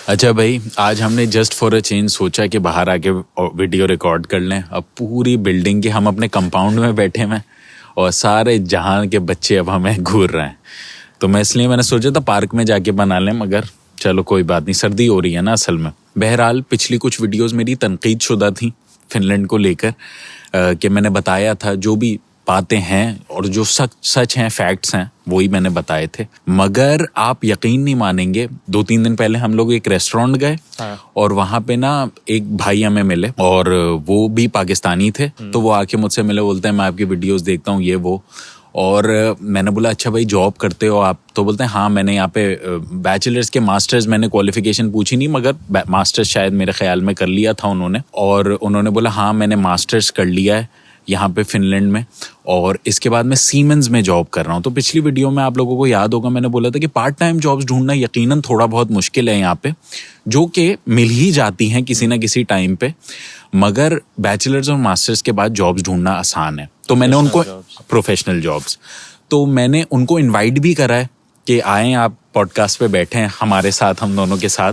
अच्छा भाई, आज हमने जस्ट फॉर अ चेंज सोचा कि बाहर आके वीडियो रिकॉर्ड कर लें। अब पूरी बिल्डिंग के हम अपने कंपाउंड में बैठे हैं और सारे जहां के बच्चे अब हमें घूर रहे हैं। तो मैंने सोचा था पार्क में जाके बना लें, मगर चलो कोई बात नहीं, सर्दी हो रही है ना असल में। बहरहाल पिछली कुछ वीडियोस मेरी तनकीद शुदा थी फिनलैंड को लेकर कि मैंने बताया था जो भी बातें हैं और जो सच हैं, फैक्ट्स हैं, वही मैंने बताए थे। मगर आप यकीन नहीं मानेंगे, 2-3 दिन पहले हम लोग एक रेस्टोरेंट गए और वहाँ पे ना एक भाई हमें मिले और वो भी पाकिस्तानी थे। तो वो आके मुझसे मिले, बोलते हैं मैं आपकी वीडियोस देखता हूँ, ये वो। और मैंने बोला अच्छा भाई जॉब करते हो आप? तो बोलते हैं हाँ, मैंने यहाँ पे बैचलर्स के मास्टर्स, मैंने क्वालिफिकेशन पूछी नहीं मगर मास्टर्स शायद मेरे ख्याल में कर लिया था उन्होंने। और उन्होंने बोला हाँ मैंने मास्टर्स कर लिया है यहाँ पे फिनलैंड में, और इसके बाद मैं सीमेंस में जॉब कर रहा हूँ। तो पिछली वीडियो में आप लोगों को याद होगा मैंने बोला था कि पार्ट टाइम जॉब्स ढूंढना यकीनन थोड़ा बहुत मुश्किल है यहाँ पे, जो कि मिल ही जाती हैं किसी ना किसी टाइम पे, मगर बैचलर्स और मास्टर्स के बाद जॉब्स ढूंढना आसान है। तो मैंने उनको प्रोफेशनल जॉब्स, तो मैंने उनको इनवाइट भी करा है कि आएँ आप पॉडकास्ट पे बैठे हैं हमारे साथ, हम दोनों के साथ,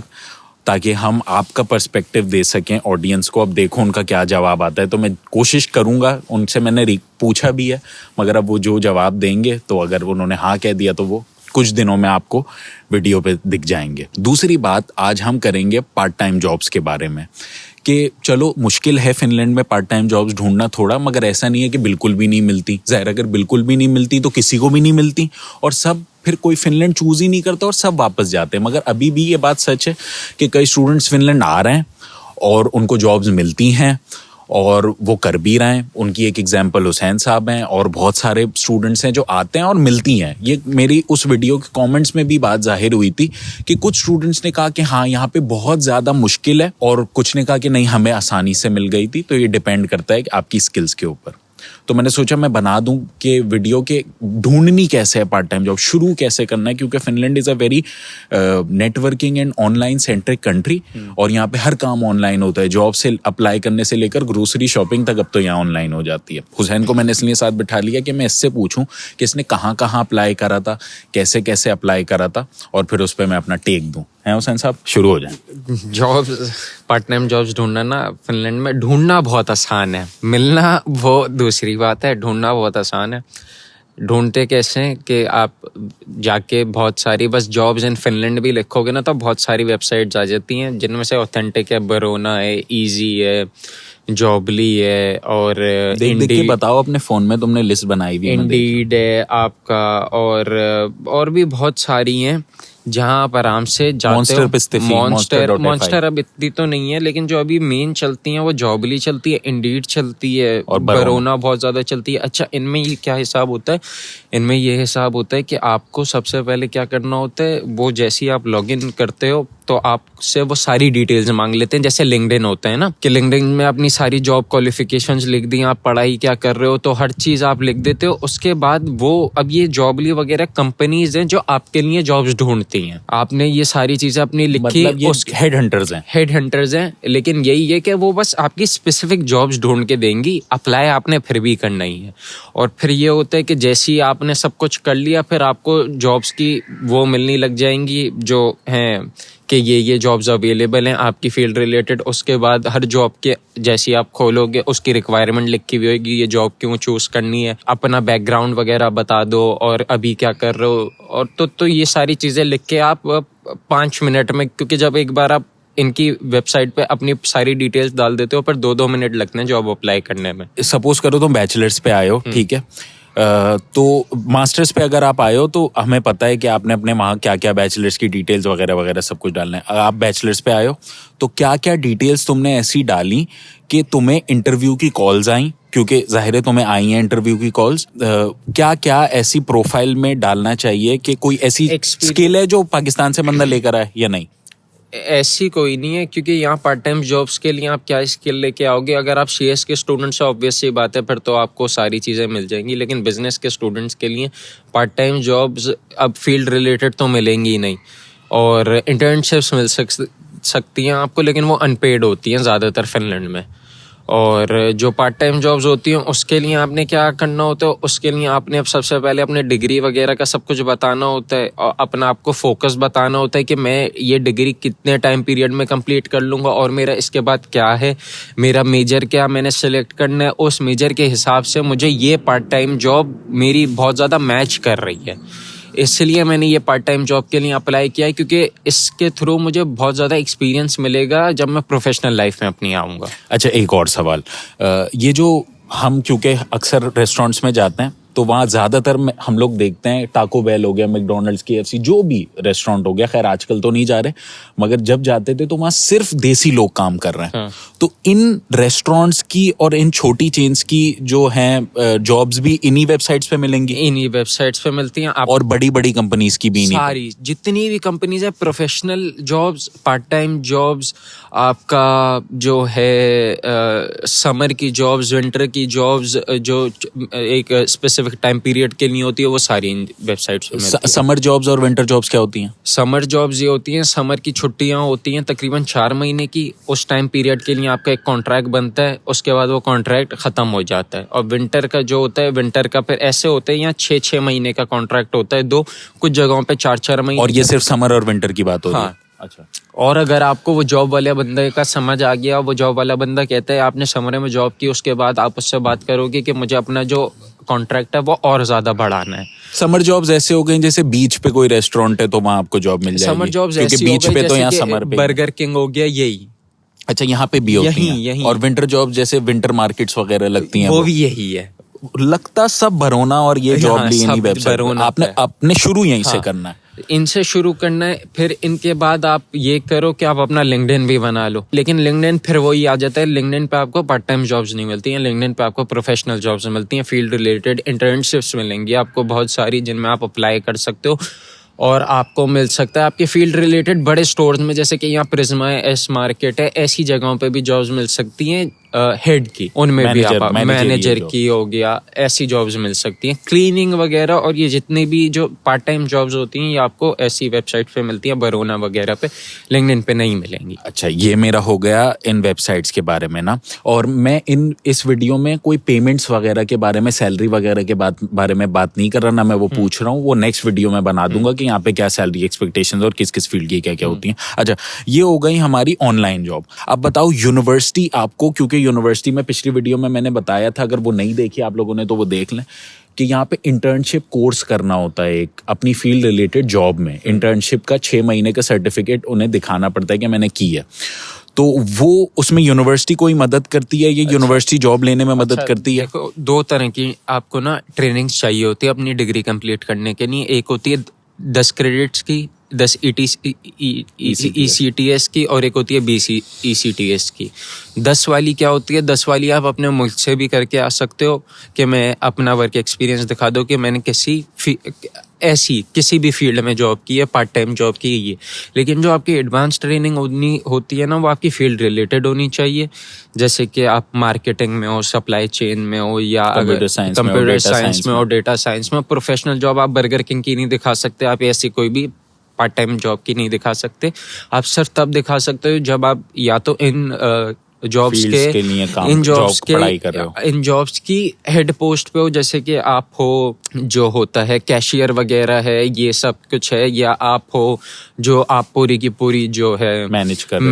ताकि हम आपका पर्सपेक्टिव दे सकें ऑडियंस को। अब देखो उनका क्या जवाब आता है। तो मैं कोशिश करूंगा, उनसे मैंने पूछा भी है, मगर अब वो जो जवाब देंगे, तो अगर उन्होंने हाँ कह दिया तो वो कुछ दिनों में आपको वीडियो पे दिख जाएंगे। दूसरी बात, आज हम करेंगे पार्ट टाइम जॉब्स के बारे में कि चलो मुश्किल है फिनलैंड में पार्ट टाइम जॉब्स ढूंढना थोड़ा, मगर ऐसा नहीं है कि बिल्कुल भी नहीं मिलती। ज़ाहिर अगर बिल्कुल भी नहीं मिलती तो किसी को भी नहीं मिलती, और सब फिर कोई फिनलैंड चूज ही नहीं करता और सब वापस जाते हैं। मगर अभी भी ये बात सच है कि कई स्टूडेंट्स फिनलैंड आ रहे हैं और उनको जॉब्स मिलती हैं और वो कर भी रहे हैं। उनकी एक एग्जांपल हुसैन साहब हैं, और बहुत सारे स्टूडेंट्स हैं जो आते हैं और मिलती हैं। ये मेरी उस वीडियो के कमेंट्स में भी बात जाहिर हुई थी कि कुछ स्टूडेंट्स ने कहा कि हाँ यहाँ पे बहुत ज़्यादा मुश्किल है, और कुछ ने कहा कि नहीं हमें आसानी से मिल गई थी। तो ये डिपेंड करता है कि आपकी स्किल्स के ऊपर। तो मैंने सोचा मैं बना दूं कि वीडियो के ढूंढनी कैसे है पार्ट टाइम जॉब, शुरू कैसे करना है, क्योंकि Finland is a very networking and online centric country, और यहाँ पे हर काम ऑनलाइन होता है। जॉब से अप्लाई करने से लेकर ग्रोसरी शॉपिंग तक अब तो यहाँ ऑनलाइन हो जाती है। हुसैन को मैंने इसलिए साथ बिठा लिया कि मैं इससे पूछूं कि इसने कहाँ कहाँ अप्लाई करा था, कैसे कैसे अप्लाई करा था, और फिर उस पर मैं अपना टेक दूँ। हैं हुसैन साहब, शुरू हो जाए। जॉब, पार्ट टाइम जॉब्स ढूंढना ना फिनलैंड में ढूंढना बहुत आसान है, मिलना वो दूसरी बात है। ढूंढना बहुत आसान है। ढूंढते कैसे हैं कि आप जाके बहुत सारी बस जॉब्स इन फिनलैंड भी लिखोगे ना तो बहुत सारी वेबसाइट्स आ जाती हैं, जिनमें से ऑथेंटिक है, बरोना है, इजी है, जॉबली है, और देख के बताओ अपने फोन में, तुमने लिस्ट बनाई हुई? इंडीड है आपका, और भी बहुत सारी हैं जहाँ आप आराम से जाते हो। मॉन्स्टर अब इतनी तो नहीं है, लेकिन जो अभी मेन चलती हैं वो जॉबली चलती है, इंडीड चलती है, और बरोना बहुत ज्यादा चलती है। अच्छा, इनमें ये क्या हिसाब होता है? इनमें ये हिसाब होता है कि आपको सबसे पहले क्या करना होता है, वो जैसे ही आप लॉगिन करते हो तो आपसे वो सारी डिटेल्स मांग लेते हैं। जैसे लिंक्डइन होता है ना, कि लिंक्डइन में अपनी सारी जॉब क्वालिफिकेशंस लिख दी, आप पढ़ाई क्या कर रहे हो, तो हर चीज आप लिख देते हो। उसके बाद वो, अब ये जॉबली वगैरह कंपनीज हैं जो आपके लिए जॉब्स ढूंढती हैं। आपने ये सारी चीजें अपनी लिखी, मतलब ये हेड हंटर्स हैं, लेकिन यही है कि वो बस आपकी स्पेसिफिक जॉब्स ढूंढ के देंगी। अप्लाई आपने फिर भी करना ही है। और फिर ये होता है कि जैसे ही आपने सब कुछ कर लिया, फिर आपको जॉब्स की वो मिलने लग जाएंगी जो हैं कि ये जॉब्स अवेलेबल हैं आपकी फील्ड रिलेटेड। उसके बाद हर जॉब के जैसे आप खोलोगे उसकी रिक्वायरमेंट लिखी हुई होगी, ये जॉब क्यों चूज करनी है, अपना बैकग्राउंड वगैरह बता दो और अभी क्या कर रहे हो, और तो ये सारी चीज़ें लिख के आप 5 मिनट में, क्योंकि जब एक बार आप इनकी वेबसाइट पे अपनी सारी डिटेल्स डाल देते हो, पर 2-2 मिनट लगते हैं जॉब अप्लाई करने में। सपोज करो तुम बैचलर्स पे आए हो, ठीक है, तो मास्टर्स पे अगर आप आए हो तो हमें पता है कि आपने अपने वहाँ क्या क्या बैचलर्स की डिटेल्स वगैरह वगैरह सब कुछ डालना है। आप बैचलर्स पे आए हो तो क्या क्या डिटेल्स तुमने ऐसी डाली कि तुम्हें इंटरव्यू की कॉल्स आई, क्योंकि जाहिर है तुम्हें आई हैं इंटरव्यू की कॉल्स। क्या क्या ऐसी प्रोफाइल में डालना चाहिए कि कोई ऐसी स्किल है जो पाकिस्तान से बंदा लेकर आए या नहीं? ऐसी कोई नहीं है, क्योंकि यहाँ पार्ट टाइम जॉब्स के लिए आप क्या स्किल लेके आओगे? अगर आप सीएस के स्टूडेंट्स हैं, ऑब्वियस सी बात है, फिर तो आपको सारी चीज़ें मिल जाएंगी। लेकिन बिजनेस के स्टूडेंट्स के लिए पार्ट टाइम जॉब्स अब फील्ड रिलेटेड तो मिलेंगी ही नहीं, और इंटर्नशिप्स मिल सकती हैं आपको, लेकिन वो अनपेड होती हैं ज़्यादातर फिनलैंड में। और जो पार्ट टाइम जॉब्स होती हैं उसके लिए आपने क्या करना होता है, उसके लिए आपने अब सबसे पहले अपने डिग्री वगैरह का सब कुछ बताना होता है और अपना आपको फोकस बताना होता है कि मैं ये डिग्री कितने टाइम पीरियड में कंप्लीट कर लूँगा और मेरा इसके बाद क्या है, मेरा मेजर क्या मैंने सेलेक्ट करना है, उस मेजर के हिसाब से मुझे ये पार्ट टाइम जॉब मेरी बहुत ज़्यादा मैच कर रही है, इसलिए मैंने ये पार्ट टाइम जॉब के लिए अप्लाई किया है, क्योंकि इसके थ्रू मुझे बहुत ज़्यादा एक्सपीरियंस मिलेगा जब मैं प्रोफेशनल लाइफ में अपनी आऊँगा। अच्छा, एक और सवाल, ये जो हम क्योंकि अक्सर रेस्टोरेंट्स में जाते हैं तो वहाँ ज़्यादातर हम लोग देखते हैं टाको बेल हो गया, मैकडोनल्ड्स, KFC, जो भी रेस्टोरेंट हो गया, खैर आजकल तो नहीं जा रहे, मगर जब जाते थे तो वहाँ सिर्फ देसी लोग काम कर रहे हैं। हाँ। तो इन रेस्टोरेंट्स की और इन छोटी चेन्स की जो हैं जॉब्स भी इन्हीं वेबसाइट्स पे मिलेंगी? इन्हीं वेबसाइट्स पे मिलती हैं और बड़ी बड़ी कंपनीज की भी? सारी जितनी भी कंपनीज है, professional jobs, part time jobs, आपका जो है समर की जॉब्स, विंटर की जॉब्स, जो एक स्पेसिफिक टाइम पीरियड के लिए होती है, वो सारी वेबसाइट्स पे मिलती है। समर जॉब्स और विंटर जॉब्स क्या होती हैं? समर जॉब्स ये होती हैं, समर की छुट्टियां होती हैं तकरीबन 4 महीने की, उस टाइम पीरियड के लिए आपका एक कॉन्ट्रैक्ट बनता है, उसके बाद वो कॉन्ट्रैक्ट ख़त्म हो जाता है। और विंटर का जो होता है, विंटर का फिर ऐसे होता है, यहाँ 6-6 महीने का कॉन्ट्रैक्ट होता है, कुछ जगहों पे 4-4 महीने। और ये सिर्फ समर और विंटर की बात हो रही है? हाँ। अच्छा। और अगर आपको वो जॉब वाले बंदे का समझ आ गया, वो जॉब वाला बंदा कहता है आपने समर में जॉब की, उसके बाद आप उससे बात करोगे कि मुझे अपना जो कॉन्ट्रैक्ट है वो और ज्यादा बढ़ाना है। समर जॉब्स ऐसे हो गए जैसे बीच पे कोई रेस्टोरेंट है तो वहाँ आपको जॉब मिल जाएगी? समर जॉब्स क्योंकि ऐसी बीच पे तो यहाँ समर पे बर्गर किंग हो गया, यही। अच्छा, यहाँ पे भी होती हैं? यही। और विंटर जॉब जैसे विंटर मार्केट्स वगैरह लगती हैं, वो भी यही है। लगता सब भरोना और ये जॉब भी इन्हीं वेबसाइट पे। आपने अपने शुरू यहीं से करना है, इनसे शुरू करना है, फिर इनके बाद आप ये करो कि आप अपना लिंक्डइन भी बना लो। लेकिन लिंक्डइन फिर वही आ जाता है, लिंक्डइन पे आपको पार्ट टाइम जॉब्स नहीं मिलती हैं, लिंक्डइन पे आपको प्रोफेशनल जॉब्स मिलती हैं, फील्ड रिलेटेड इंटर्नशिप्स मिलेंगी आपको बहुत सारी, जिनमें आप अप्लाई कर सकते हो और आपको मिल सकता है आपके फील्ड रिलेटेड बड़े स्टोर्स में, जैसे कि यहाँ प्रिज्मा है, एस मार्केट है, ऐसी जगहों पे भी जॉब्स मिल सकती हैं हेड की, उनमें भी आप मैनेजर की हो गया, ऐसी जॉब्स मिल सकती हैं, क्लीनिंग वगैरह। और ये जितनी भी जो पार्ट टाइम जॉब्स होती हैं ये आपको ऐसी वेबसाइट पे मिलती हैं, बरोना वगैरह पे, लिंक्डइन पे नहीं मिलेंगी। अच्छा, ये मेरा हो गया इन वेबसाइट्स के बारे में ना। और मैं इस वीडियो में कोई पेमेंट्स वगैरह के बारे में, सैलरी वगैरह के बारे में बात नहीं कर रहा ना, मैं वो पूछ रहा हूँ, वो नेक्स्ट वीडियो में बना दूंगा कि यहाँ पे क्या सैलरी एक्सपेक्टेशंस और किस किस फील्ड की क्या क्या होती हैं। अच्छा, ये हो गई हमारी ऑनलाइन जॉब। अब बताओ यूनिवर्सिटी आपको, क्योंकि यूनिवर्सिटी में पिछली वीडियो में मैंने बताया था, अगर वो नहीं देखी आप लोगों ने तो वो देख लें, कि यहाँ पे इंटर्नशिप कोर्स करना होता है एक, अपनी फील्ड रिलेटेड जॉब में इंटर्नशिप का 6 महीने का सर्टिफिकेट उन्हें दिखाना पड़ता है कि मैंने की है। तो वो उसमें यूनिवर्सिटी कोई मदद करती है, ये यूनिवर्सिटी जॉब लेने में मदद करती है? देखो, 2 तरह की आपको ना ट्रेनिंग्स चाहिए होती है अपनी डिग्री कंप्लीट करने के लिए। एक होती है 10 क्रेडिट्स की, 10 ECTS की, और एक होती है 20 ECTS की। 10 वाली क्या होती है? 10 वाली आप अपने मुल्क से भी करके आ सकते हो कि मैं अपना वर्क एक्सपीरियंस दिखा दो कि मैंने किसी भी फील्ड में जॉब की है, पार्ट टाइम जॉब की है। लेकिन जो आपकी एडवांस ट्रेनिंग होती है ना, वो आपकी फील्ड रिलेटेड होनी चाहिए, जैसे कि आप मार्केटिंग में हो, सप्लाई चेन में हो, या कंप्यूटर साइंस में हो, डेटा साइंस में। प्रोफेशनल जॉब आप बर्गर किंग की नहीं दिखा सकते, आप ऐसी कोई भी पार्ट टाइम जॉब की नहीं दिखा सकते। आप सिर्फ तब दिखा सकते हो जब आप या तो इन जॉब्स के लिए इन जॉब्स की हेड पोस्ट पे हो, जैसे कि आप हो जो होता है कैशियर वगैरह है, ये सब कुछ है, या आप हो जो आप पूरी की पूरी जो है मैनेजर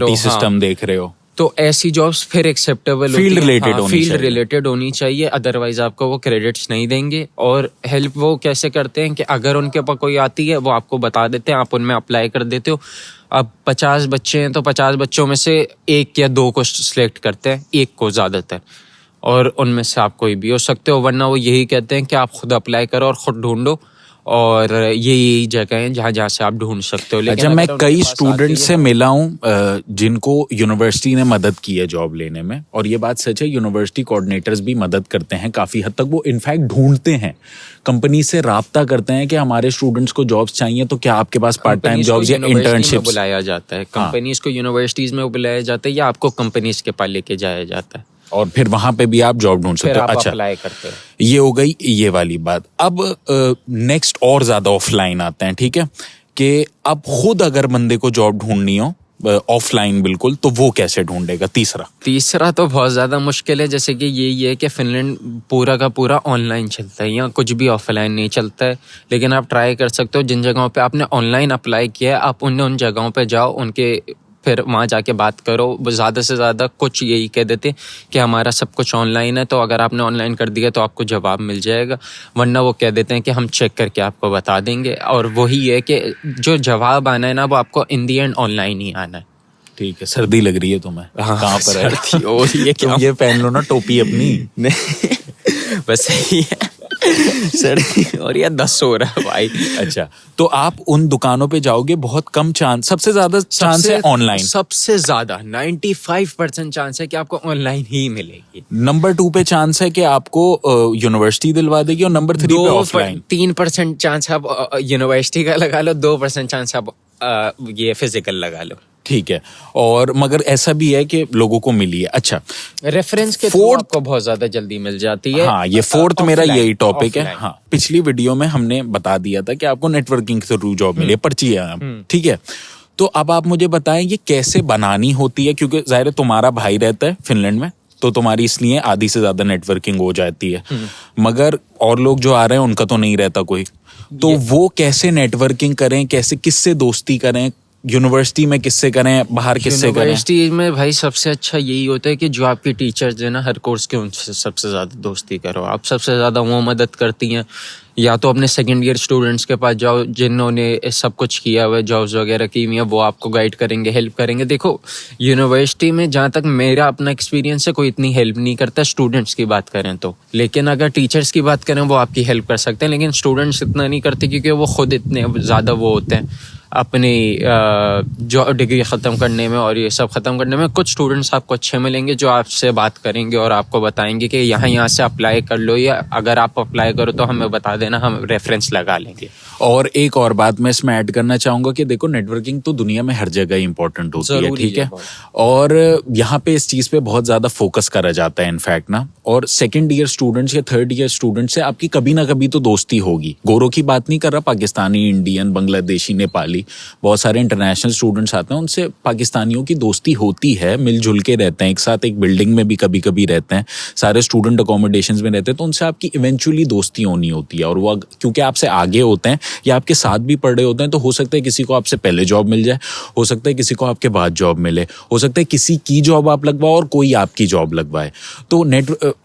हो, सिस्टम देख रहे हो, तो ऐसी जॉब्स फिर एक्सेप्टेबल फील्ड रिलेटेड होनी चाहिए, अदरवाइज आपको वो क्रेडिट्स नहीं देंगे। और हेल्प वो कैसे करते हैं कि अगर उनके पास कोई आती है वो आपको बता देते हैं, आप उनमें अप्लाई कर देते हो। अब 50 बच्चे हैं तो 50 बच्चों में से 1 या 2 को सिलेक्ट करते हैं, 1 को ज़्यादातर, और उनमें से आप कोई भी हो सकते हो। वरना वो यही कहते हैं कि आप खुद अप्लाई करो और खुद ढूंढो, और यही जगह है जहाँ से आप ढूंढ सकते हो। लेकिन मैं कई स्टूडेंट से मिला हूँ जिनको यूनिवर्सिटी ने मदद की है जॉब लेने में, और ये बात सच है, यूनिवर्सिटी कोऑर्डिनेटर्स भी मदद करते हैं काफ़ी हद तक। वो इनफैक्ट ढूंढते हैं, कंपनी से राब्ता करते हैं कि हमारे स्टूडेंट्स को जॉब्स चाहिए, तो क्या आपके पास पार्ट टाइम जॉब्स या इंटर्नशिप बुलाया जाता है, कंपनीज को यूनिवर्सिटीज में बुलाया जाता है, या आपको कंपनीज के पास लेके जाया जाता है, और फिर वहां पे भी आप जॉब ढूंढ सकते हो। अच्छा, अप्लाई करते हो। ये हो गई ये वाली बात। अब नेक्स्ट और ज्यादा ऑफलाइन आते हैं, ठीक है, कि अब खुद अगर बंदे को जॉब ढूंढनी हो ऑफलाइन बिल्कुल, तो वो कैसे ढूंढेगा? तीसरा तो बहुत ज़्यादा मुश्किल है। जैसे कि ये है कि फिनलैंड पूरा का पूरा ऑनलाइन चलता है, यहाँ कुछ भी ऑफलाइन नहीं चलता है। लेकिन आप ट्राई कर सकते हो, जिन जगहों पे आपने ऑनलाइन अप्लाई किया है आप उन जगहों पे जाओ, उनके फिर वहाँ जाके बात करो। ज़्यादा से ज़्यादा कुछ यही कह देते कि हमारा सब कुछ ऑनलाइन है, तो अगर आपने ऑनलाइन कर दिया तो आपको जवाब मिल जाएगा, वरना वो कह देते हैं कि हम चेक करके आपको बता देंगे। और वही है कि जो जवाब आना है ना वो आपको इन दी एंड ऑनलाइन ही आना है। ठीक है, सर्दी लग रही है तुम्हें? हाँ, कहाँ पर है? सर्दी हो रही है। तुम ये पहन लो ना टोपी अपनी। नहीं बस यही है, सर्दी और ये 10 हो रहा है भाई। अच्छा, तो आप उन दुकानों पे जाओगे, बहुत कम चांस, सबसे ज्यादा चांस है ऑनलाइन। सबसे ज्यादा 95% चांस है कि आपको ऑनलाइन ही मिलेगी। नंबर 2 पे चांस है कि आपको यूनिवर्सिटी दिलवा देगी, और नंबर 3 पे ऑफलाइन। 3% चांस आप यूनिवर्सिटी का लगा लो, 2% चांस आप ये फिजिकल लगा लो। ठीक है, और मगर ऐसा भी है कि लोगों को मिली है। अच्छा, रेफरेंस के थ्रू आपको बहुत ज्यादा जल्दी मिल जाती है। हाँ, ये फोर्थ मेरा यही टॉपिक है। हाँ, पिछली वीडियो में हमने बता दिया था कि आपको नेटवर्किंग के थ्रू जॉब मिली है, पर्ची है। ठीक है, तो अब आप मुझे बताएं ये कैसे बनानी होती है, क्योंकि जाहिर है तुम्हारा भाई रहता है फिनलैंड में, तो तुम्हारी इसलिए आधी से ज्यादा नेटवर्किंग हो जाती है, मगर और लोग जो आ रहे हैं उनका तो नहीं रहता कोई। तो वो कैसे नेटवर्किंग करें, कैसे किससे दोस्ती करें, यूनिवर्सिटी में किससे करें, बाहर किससे करें? यूनिवर्सिटी में भाई सबसे अच्छा यही होता है कि जो आपके टीचर्स हैं ना हर कोर्स के, उनसे सबसे ज़्यादा दोस्ती करो। आप सबसे ज़्यादा वो मदद करती हैं। या तो अपने सेकेंड ईयर स्टूडेंट्स के पास जाओ जिन्होंने सब कुछ किया हुआ है, जॉब्स वगैरह की हुई है, वो आपको गाइड करेंगे, हेल्प करेंगे। देखो यूनिवर्सिटी में जहाँ तक मेरा अपना एक्सपीरियंस है कोई इतनी हेल्प नहीं करता, स्टूडेंट्स की बात करें तो। लेकिन अगर टीचर्स की बात करें वो आपकी हेल्प कर सकते हैं, लेकिन स्टूडेंट्स इतना नहीं करते क्योंकि वो खुद इतने ज़्यादा वो होते हैं अपनी जो डिग्री ख़त्म करने में और ये सब ख़त्म करने में। कुछ स्टूडेंट्स आपको अच्छे मिलेंगे जो आपसे बात करेंगे और आपको बताएंगे कि यहाँ से अप्लाई कर लो, या अगर आप अप्लाई करो तो हमें बता देना, हम रेफरेंस लगा लेंगे। और एक और बात मैं इसमें ऐड करना चाहूँगा कि देखो नेटवर्किंग तो दुनिया में हर जगह इंपॉर्टेंट होती है, ठीक है, और यहाँ पे इस चीज़ पे बहुत ज़्यादा फोकस करा जाता है इनफैक्ट ना। और सेकेंड ईयर स्टूडेंट्स या थर्ड ईयर स्टूडेंट्स से आपकी कभी ना कभी तो दोस्ती होगी। गोरों की बात नहीं कर रहा, पाकिस्तानी, इंडियन, बांग्लादेशी, नेपाली, बहुत सारे इंटरनेशनल स्टूडेंट्स आते हैं, उनसे पाकिस्तानियों की दोस्ती होती है, मिलजुल के रहते हैं एक साथ, एक बिल्डिंग में भी कभी कभी रहते हैं, सारे स्टूडेंट अकोमोडेशंस में रहते हैं, तो उनसे आपकी इवेंचुअली दोस्ती होनी होती है। और वो क्योंकि आपसे आगे होते हैं या आपके साथ भी पढ़ रहे होते हैं, तो हो सकता है किसी को आपसे पहले जॉब मिल जाए, हो सकता है किसी को आपके बाद जॉब मिले, हो सकता है किसी की जॉब आप लगवाओ और कोई आपकी जॉब लगवाए। तो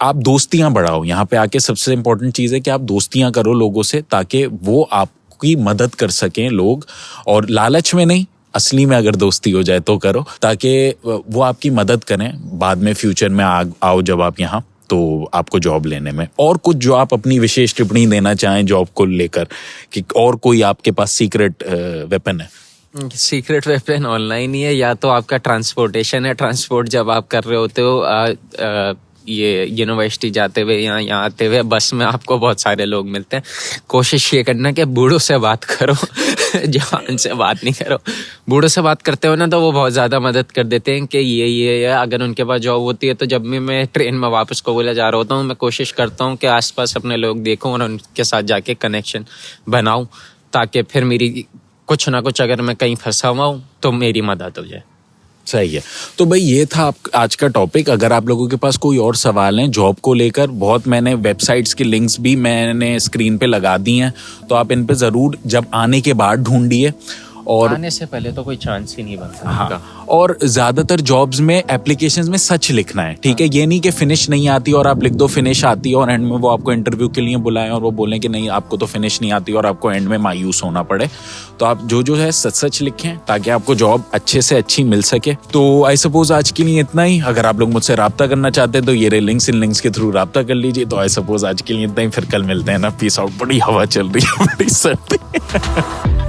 आप दोस्तियां बढ़ाओ। यहाँ पे आके सबसे इंपॉर्टेंट चीज़ है कि आप दोस्तियां करो लोगों से, ताकि वो आपकी मदद कर सकें लोग, और लालच में नहीं, असली में अगर दोस्ती हो जाए तो करो, ताकि वो आपकी मदद करें बाद में, फ्यूचर में आओ जब आप यहाँ, तो आपको जॉब लेने में। और कुछ जो आप अपनी विशेष टिप्पणी देना चाहें जॉब को लेकर, कि और कोई आपके पास सीक्रेट वेपन है? सीक्रेट वेपन ऑनलाइन ही है, या तो आपका ट्रांसपोर्टेशन है। ट्रांसपोर्ट जब आप कर रहे होते हो ये यूनिवर्सिटी जाते हुए यहाँ आते हुए, बस में आपको बहुत सारे लोग मिलते हैं। कोशिश ये करना कि बूढ़ों से बात करो जवान से बात नहीं करो। बूढ़ों से बात करते हो ना तो वो बहुत ज़्यादा मदद कर देते हैं कि ये अगर उनके पास जॉब होती है। तो जब भी मैं ट्रेन में वापस को बोला जा रहा होता हूँ, मैं कोशिश करता हूँ कि आसपास अपने लोग देखूँ और उनके साथ जाके कनेक्शन बनाऊँ, ताकि फिर मेरी कुछ ना कुछ, अगर मैं कहीं फंसा हुआ हूँ तो मेरी मदद हो जाए। सही है। तो भाई ये था आज का टॉपिक। अगर आप लोगों के पास कोई और सवाल हैं जॉब को लेकर, बहुत मैंने वेबसाइट्स की लिंक्स भी मैंने स्क्रीन पे लगा दी हैं, तो आप इन पे ज़रूर जब आने के बाद ढूंढिए, और आने से पहले तो कोई चांस ही नहीं बनता। हाँ, और ज़्यादातर जॉब्स में एप्लीकेशंस में सच लिखना है, ठीक है। ये नहीं कि फिनिश नहीं आती और आप लिख दो फिनिश आती है, और एंड में वो आपको इंटरव्यू के लिए बुलाएं और वो बोलें कि नहीं आपको तो फिनिश नहीं आती, और आपको एंड में मायूस होना पड़े। तो आप जो है सच लिखें, ताकि आपको जॉब अच्छे से अच्छी मिल सके। तो आई सपोज आज के लिए इतना ही। अगर आप लोग मुझसे रब्ता करना चाहते हैं तो ये रे लिंक्स, इन लिंक्स के थ्रू रब्ता कर लीजिए। तो आई सपोज आज के लिए इतना ही, फिर कल मिलते हैं ना। Peace out. बड़ी हवा चल रही है, बड़ी सर्दी।